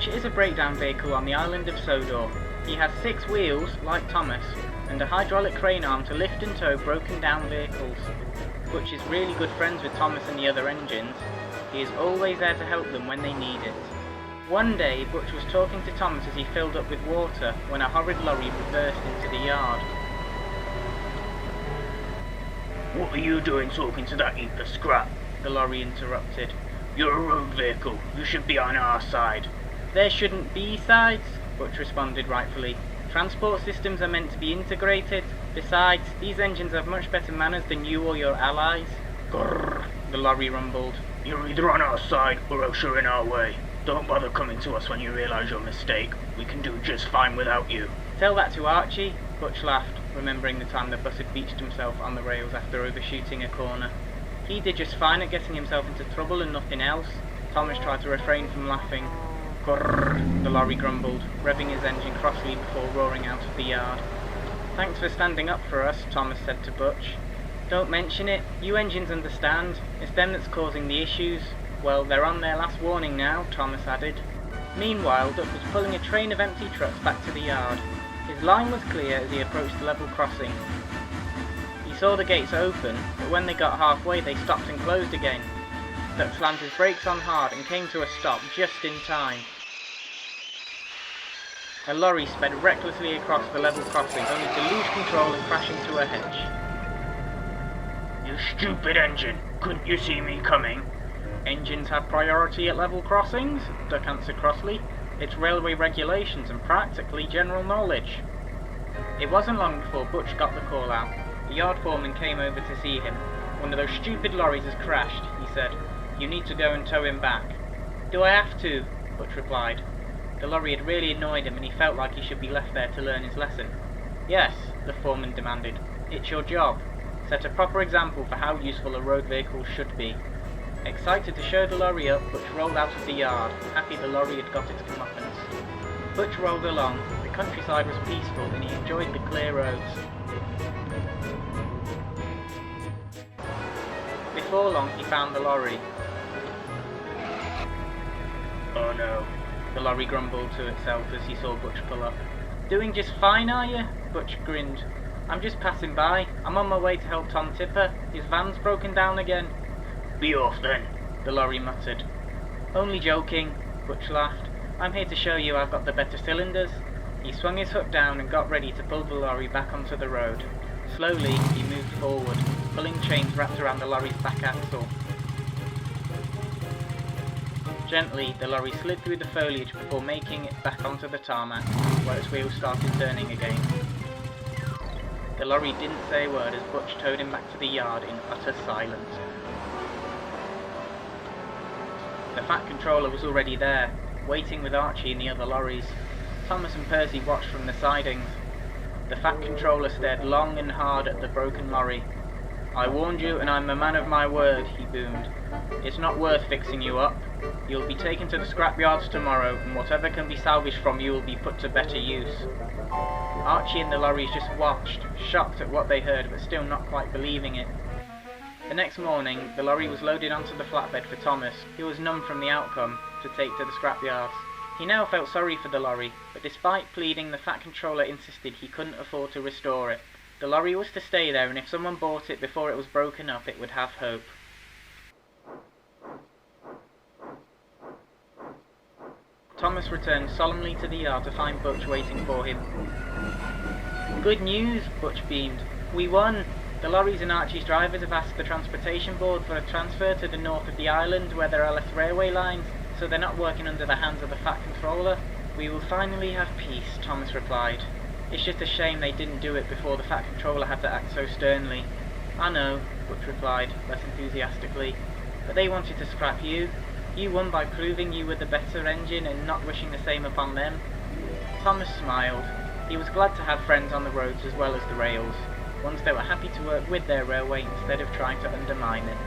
Butch is a breakdown vehicle on the island of Sodor. He has 6 wheels, like Thomas, and a hydraulic crane arm to lift and tow broken down vehicles. Butch is really good friends with Thomas and the other engines. He is always there to help them when they need it. One day, Butch was talking to Thomas as he filled up with water when a horrid lorry burst into the yard. "What are you doing talking to that heap of scrap?" the lorry interrupted. "You're a road vehicle. You should be on our side." "There shouldn't be sides," Butch responded rightfully. "Transport systems are meant to be integrated. Besides, these engines have much better manners than you or your allies." "Grrr," the lorry rumbled. "You're either on our side or else you're in our way. Don't bother coming to us when you realise your mistake. We can do just fine without you." "Tell that to Archie," Butch laughed, remembering the time the bus had beached himself on the rails after overshooting a corner. He did just fine at getting himself into trouble and nothing else. Thomas tried to refrain from laughing. "Grrr," the lorry grumbled, revving his engine crossly before roaring out of the yard. "Thanks for standing up for us," Thomas said to Butch. "Don't mention it. You engines understand. It's them that's causing the issues." "Well, they're on their last warning now," Thomas added. Meanwhile, Duck was pulling a train of empty trucks back to the yard. His line was clear as he approached the level crossing. He saw the gates open, but when they got halfway they stopped and closed again. Duck slammed his brakes on hard and came to a stop just in time. A lorry sped recklessly across the level crossing, only to lose control and crash into a hedge. "You stupid engine! Couldn't you see me coming?" "Engines have priority at level crossings," Duck answered crossly. "It's railway regulations and practically general knowledge." It wasn't long before Butch got the call out. The yard foreman came over to see him. "One of those stupid lorries has crashed," he said. "You need to go and tow him back." "Do I have to?" Butch replied. The lorry had really annoyed him and he felt like he should be left there to learn his lesson. "Yes," the foreman demanded. "It's your job. Set a proper example for how useful a road vehicle should be." Excited to show the lorry up, Butch rolled out of the yard, happy the lorry had got its comeuppance. Butch rolled along. The countryside was peaceful and he enjoyed the clear roads. Before long he found the lorry. "Oh no," the lorry grumbled to itself as he saw Butch pull up. "Doing just fine, are you?" Butch grinned. "I'm just passing by. I'm on my way to help Tom Tipper. His van's broken down again." "Be off then," the lorry muttered. "Only joking," Butch laughed. "I'm here to show you I've got the better cylinders." He swung his hook down and got ready to pull the lorry back onto the road. Slowly, he moved forward, pulling chains wrapped around the lorry's back axle. Gently, the lorry slid through the foliage before making it back onto the tarmac, where its wheels started turning again. The lorry didn't say a word as Butch towed him back to the yard in utter silence. The Fat Controller was already there, waiting with Archie and the other lorries. Thomas and Percy watched from the sidings. The Fat Controller stared long and hard at the broken lorry. "I warned you and I'm a man of my word," he boomed. "It's not worth fixing you up. You'll be taken to the scrapyards tomorrow and whatever can be salvaged from you will be put to better use." Archie and the lorries just watched, shocked at what they heard but still not quite believing it. The next morning, the lorry was loaded onto the flatbed for Thomas, who was numb from the outcome, to take to the scrapyards. He now felt sorry for the lorry, but despite pleading, the Fat Controller insisted he couldn't afford to restore it. The lorry was to stay there, and if someone bought it before it was broken up, it would have hope. Thomas returned solemnly to the yard to find Butch waiting for him. "Good news," Butch beamed. "We won! The lorries and Archie's drivers have asked the Transportation Board for a transfer to the north of the island where there are less railway lines, so they're not working under the hands of the Fat Controller." "We will finally have peace," Thomas replied. "It's just a shame they didn't do it before the Fat Controller had to act so sternly." "I know," Butch replied, less enthusiastically. "But they wanted to scrap you. You won by proving you were the better engine and not wishing the same upon them." Thomas smiled. He was glad to have friends on the roads as well as the rails, ones that were happy to work with their railway instead of trying to undermine it.